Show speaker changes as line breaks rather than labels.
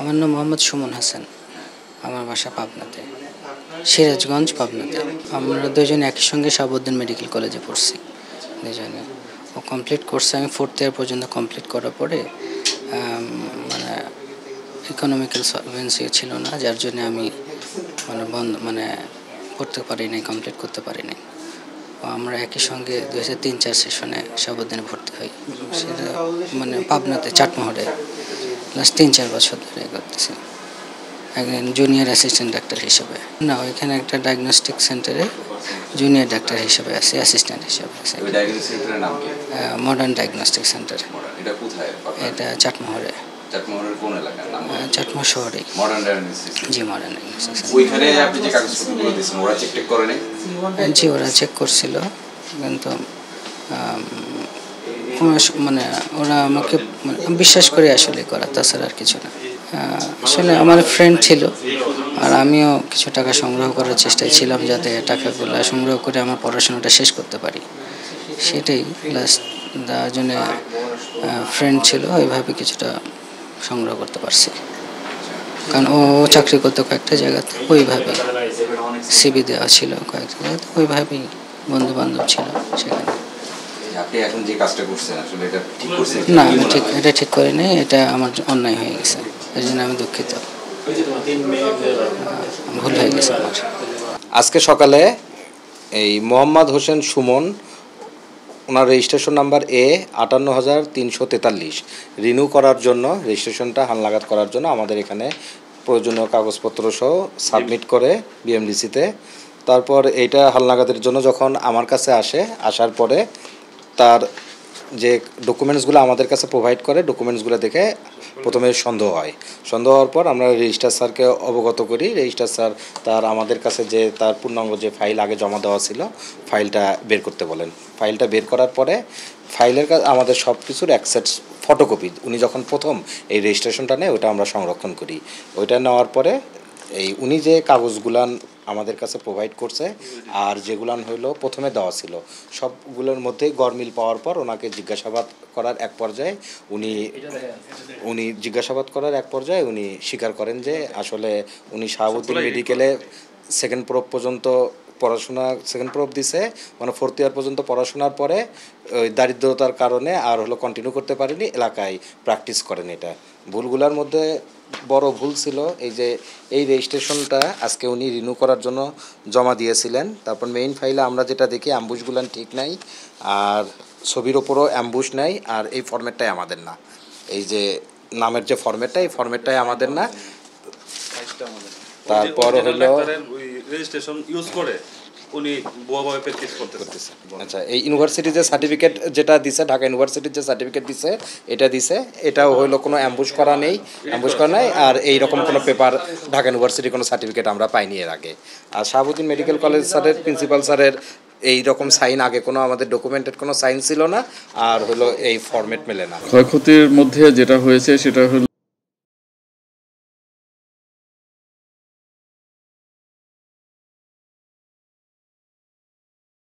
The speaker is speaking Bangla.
আমার নাম মোহাম্মদ সুমন হাসান। আমার বাসা পাবনাতে, সিরাজগঞ্জ পাবনাতে। আমরা দুজনে একই সঙ্গে শাহাবুদ্দিন মেডিকেল কলেজে পড়ছি দুজনে। ও কমপ্লিট করছে, আমি 4th ইয়ার পর্যন্ত কমপ্লিট করার পরে মানে ইকোনমিক্যাল সলভেন্সি ছিল না, যার জন্য আমি পড়তে পারি নাই, কমপ্লিট করতে পারি নাই। আমরা একই সঙ্গে 2003-04 সেশনে শাহাবুদ্দিনে ভর্তি হই। সেটা পাবনাতে চাটমোহরে লাস্ট 3-4 বছর ধরে করতেছি একজন জুনিয়র অ্যাসিস্ট্যান্ট ডাক্তার হিসেবে। না, ওইখানে একটা ডায়াগনস্টিক সেন্টারে জুনিয়র ডাক্তার হিসেবে আছি, অ্যাসিস্ট্যান্ট হিসেবে আছি। Modern diagnostic centre.
এটা কোথায়?
এটা চাটমোহরে।
চাটমোহরের কোন এলাকার নাম?
চাটমোহর শহরেই।
Modern diagnostic.
জি, মডার্ন ডায়াগনস্টিক সেন্টার।
ওইখানে আপনি যে কাগজপত্রগুলো দিয়েছেন ওরা চেক করে নাই?
জি, ওরা চেক করছিল, কিন্তু ওরা আমাকে বিশ্বাস করে আসলে করা, তাছাড়া আর কিছু না। আসলে আমার ফ্রেন্ড ছিল, আর আমিও কিছু টাকা সংগ্রহ করার চেষ্টায় ছিলাম, যাতে টাকাগুলো সংগ্রহ করে আমার পড়াশোনাটা শেষ করতে পারি। সেটাই লাস্ট তার জন্য ফ্রেন্ড ছিল, ওইভাবে কিছুটা সংগ্রহ করতে পারছি। কারণ ও চাকরি করতো কয়েকটা জায়গাতে, ওইভাবে সিবি দেওয়া ছিল কয়েকটা জায়গাতে, ওইভাবেই বন্ধু বান্ধব ছিল সেখানে।
আপনি এখন যে কাজটা করছেন আসলে এটা ঠিক করছেন?
না, এটা ঠিক করে নাই, এটা আমার অন্যায় হয়ে গেছে, এর জন্য আমি দুঃখিত। ভুল হয়ে গেছে আমার।
আজকে সকালে এই মোহাম্মদ হোসেন সুমন, ওনার রেজিস্ট্রেশন নাম্বার A 58,343 রিনিউ করার জন্য, রেজিস্ট্রেশনটা হালনাগাদ করার জন্য আমাদের এখানে প্রয়োজনীয় কাগজপত্র সহ সাবমিট করে বিএমডিসিতে। তারপর এইটা হালনাগাদের জন্য যখন আমার কাছে আসার পরে তার যে ডকুমেন্টসগুলো আমাদের কাছে প্রোভাইড করে, ডকুমেন্টসগুলো দেখে প্রথমে সন্দেহ হওয়ার পর আমরা রেজিস্ট্রার স্যারকে অবগত করি। রেজিস্ট্রার স্যার আমাদের কাছে যে তার পূর্ণাঙ্গ যে ফাইল আগে জমা দেওয়া ছিল, ফাইলটা বের করতে বলেন। ফাইলটা বের করার পরে ফাইলের কাছে আমাদের সব কিছুর অ্যাকসেপ্ট ফটোকপি উনি যখন প্রথম এই রেজিস্ট্রেশনটা নেয়, ওটা আমরা সংরক্ষণ করি। ওইটা নেওয়ার পরে উনি যে কাগজগুলান আমাদের কাছে প্রোভাইড করছে, আর যেগুলান হইলো প্রথমে দেওয়া ছিল, সবগুলোর মধ্যে গরমিল পাওয়ার পর ওনাকে জিজ্ঞাসাবাদ করার এক পর্যায়ে উনি স্বীকার করেন যে আসলে উনি শাহাবুদ্দিন মেডিকেলে সেকেন্ড প্রুফ দিছে, 4th ইয়ার পর্যন্ত পড়াশোনার পরে ওই দারিদ্রতার কারণে আর কন্টিনিউ করতে পারেনি, এলাকায় প্র্যাকটিস করেন। এটা ভুলগুলার মধ্যে বড় ভুল ছিল এই রেজিস্ট্রেশনটা আজকে উনি রিনিউ করার জন্য জমা দিয়েছিলেন। তারপর মেইন ফাইলে আমরা যেটা দেখি অ্যাম্বুশগুলান ঠিক নাই, আর ছবির ওপরও অ্যাম্বুশ নাই, আর এই ফরম্যাটটাই আমাদের না। এই যে নামের যে ফরম্যাটটা, এই ফরম্যাটটাই আমাদের না। তারপর
রেজিস্ট্রেশন ইউজ করে উনি ভুয়াভাবে প্র্যাকটিস করতেছে।
আচ্ছা, এই ইউনিভার্সিটির যে সার্টিফিকেট যেটা দিছে, ঢাকা ইউনিভার্সিটির যে সার্টিফিকেট দিছে, এটাও হইলো কোনো অ্যাম্বুশ করা নাই, আর এইরকম কোনো পেপার ঢাকা ইউনিভার্সিটির কোনো সার্টিফিকেট আমরা পাইনি এর আগে। আর শাহাবুদ্দিন মেডিকেল কলেজ স্যারের, প্রিন্সিপাল স্যারের এই রকম সাইন আগে কোনো আমাদের ডকুমেন্টেড কোনো সাইন ছিল না, আর এই ফরম্যাট মেলে না।
ক্ষয়ক্ষতির মধ্যে যেটা হয়েছে সেটা হলো